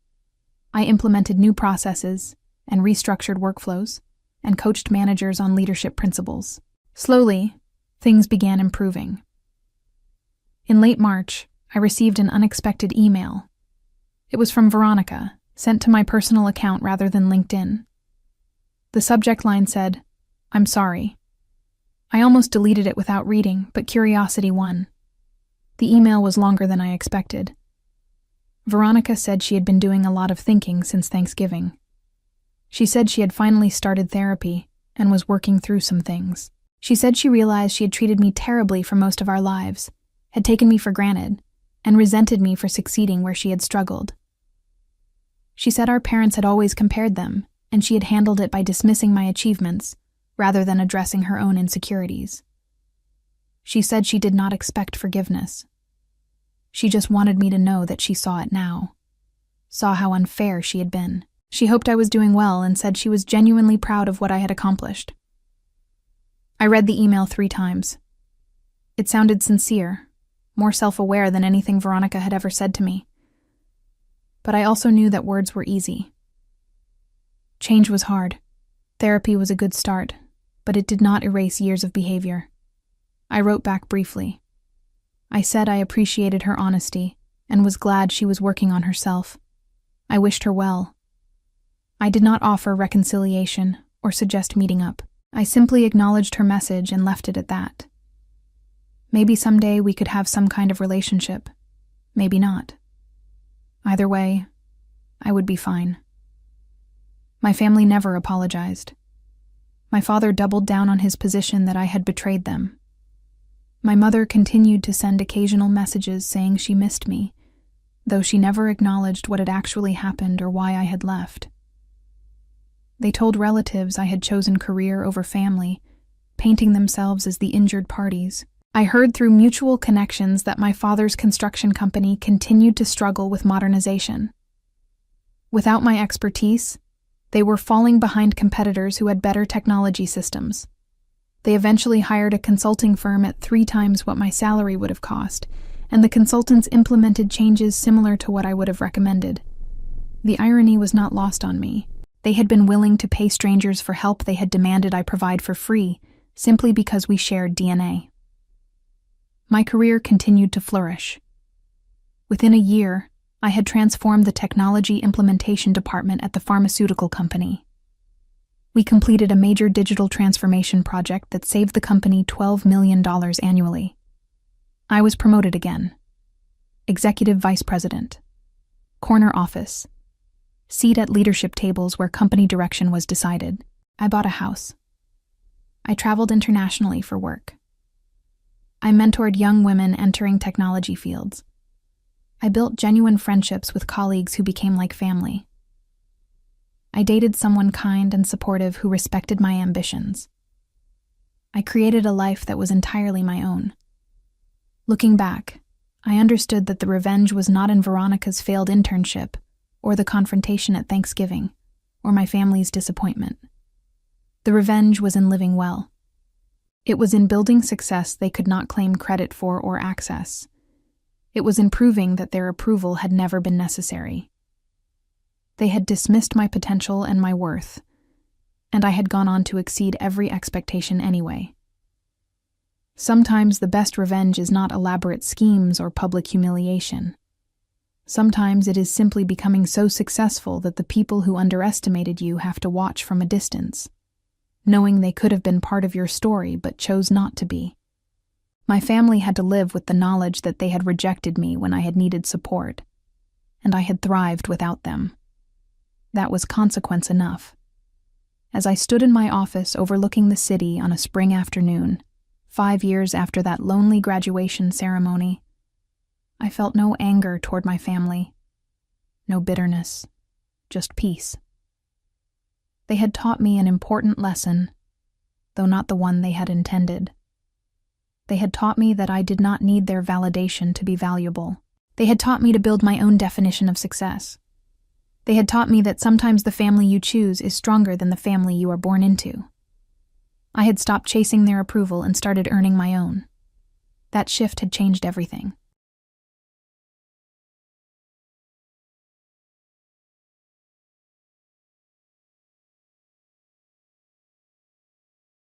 I implemented new processes and restructured workflows and coached managers on leadership principles. Slowly, things began improving. In late March, I received an unexpected email. It was from Veronica, sent to my personal account rather than LinkedIn. The subject line said, "I'm sorry." I almost deleted it without reading, but curiosity won. The email was longer than I expected. Veronica said she had been doing a lot of thinking since Thanksgiving. She said she had finally started therapy and was working through some things. She said she realized she had treated me terribly for most of our lives, had taken me for granted, and resented me for succeeding where she had struggled. She said our parents had always compared them, and she had handled it by dismissing my achievements rather than addressing her own insecurities. She said she did not expect forgiveness. She just wanted me to know that she saw it now, saw how unfair she had been. She hoped I was doing well and said she was genuinely proud of what I had accomplished. I read the email 3 times. It sounded sincere, more self-aware than anything Veronica had ever said to me. But I also knew that words were easy. Change was hard. Therapy was a good start, but it did not erase years of behavior. I wrote back briefly. I said I appreciated her honesty and was glad she was working on herself. I wished her well. I did not offer reconciliation or suggest meeting up. I simply acknowledged her message and left it at that. Maybe someday we could have some kind of relationship. Maybe not. Either way, I would be fine. My family never apologized. My father doubled down on his position that I had betrayed them. My mother continued to send occasional messages saying she missed me, though she never acknowledged what had actually happened or why I had left. They told relatives I had chosen career over family, painting themselves as the injured parties. I heard through mutual connections that my father's construction company continued to struggle with modernization. Without my expertise, they were falling behind competitors who had better technology systems. They eventually hired a consulting firm at 3 times what my salary would have cost, and the consultants implemented changes similar to what I would have recommended. The irony was not lost on me. They had been willing to pay strangers for help they had demanded I provide for free, simply because we shared DNA. My career continued to flourish. Within a year, I had transformed the technology implementation department at the pharmaceutical company. We completed a major digital transformation project that saved the company $12 million annually. I was promoted again. Executive Vice President. Corner office. Seat at leadership tables where company direction was decided. I bought a house. I traveled internationally for work. I mentored young women entering technology fields. I built genuine friendships with colleagues who became like family. I dated someone kind and supportive who respected my ambitions. I created a life that was entirely my own. Looking back, I understood that the revenge was not in Veronica's failed internship, or the confrontation at Thanksgiving, or my family's disappointment. The revenge was in living well. It was in building success they could not claim credit for or access. It was in proving that their approval had never been necessary. They had dismissed my potential and my worth, and I had gone on to exceed every expectation anyway. Sometimes the best revenge is not elaborate schemes or public humiliation. Sometimes it is simply becoming so successful that the people who underestimated you have to watch from a distance, knowing they could have been part of your story but chose not to be. My family had to live with the knowledge that they had rejected me when I had needed support, and I had thrived without them. That was consequence enough. As I stood in my office overlooking the city on a spring afternoon, 5 years after that lonely graduation ceremony, I felt no anger toward my family, no bitterness, just peace. They had taught me an important lesson, though not the one they had intended. They had taught me that I did not need their validation to be valuable. They had taught me to build my own definition of success. They had taught me that sometimes the family you choose is stronger than the family you are born into. I had stopped chasing their approval and started earning my own. That shift had changed everything.